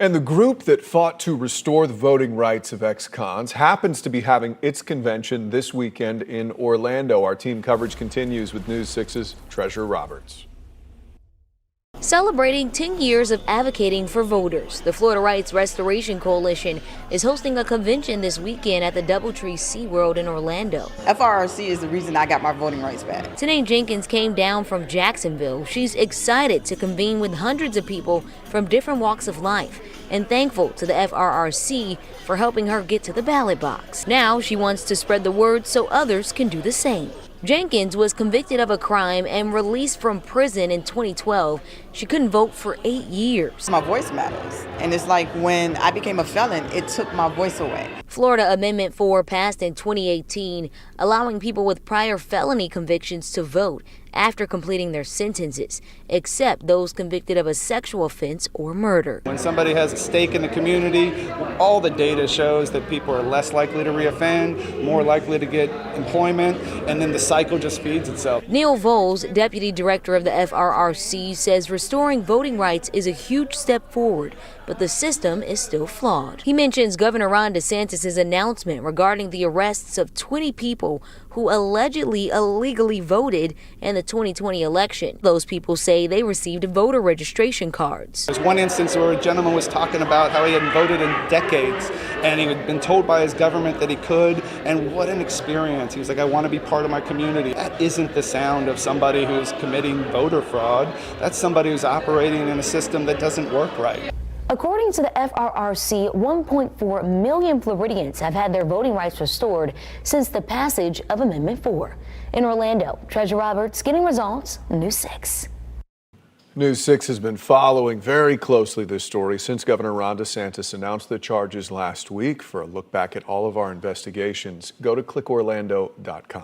And the group that fought to restore the voting rights of ex-cons happens to be having its convention this weekend in Orlando. Our team coverage continues with News 6's Treasure Roberts. Celebrating 10 years of advocating for voters, the Florida Rights Restoration Coalition is hosting a convention this weekend at the Doubletree Seaworld in Orlando. FRRC is the reason I got my voting rights back. Tanae Jenkins came down from Jacksonville. She's excited to convene with hundreds of people from different walks of life and thankful to the FRRC for helping her get to the ballot box. Now she wants to spread the word so others can do the same. Jenkins was convicted of a crime and released from prison in 2012. She couldn't vote for 8 years. My voice matters. And it's like when I became a felon, it took my voice away. Florida Amendment 4 passed in 2018, allowing people with prior felony convictions to vote after completing their sentences, except those convicted of a sexual offense or murder. When somebody has a stake in the community, all the data shows that people are less likely to reoffend, more likely to get employment, and then the cycle just feeds itself. Neil Voles, deputy director of the FRRC, says restoring voting rights is a huge step forward, but the system is still flawed. He mentions Governor Ron DeSantis' announcement regarding the arrests of 20 people who allegedly illegally voted in the 2020 election. Those people say they received voter registration cards. There's one instance where a gentleman was talking about how he hadn't voted in decades, and he had been told by his government that he could, and what an experience. He was like, I want to be part of my community. That isn't the sound of somebody who's committing voter fraud. That's somebody who's operating in a system that doesn't work right. According to the FRRC, 1.4 million Floridians have had their voting rights restored since the passage of Amendment 4. In Orlando, Treasure Roberts, getting results, News 6. News 6 has been following very closely this story since Governor Ron DeSantis announced the charges last week. For a look back at all of our investigations, go to clickorlando.com.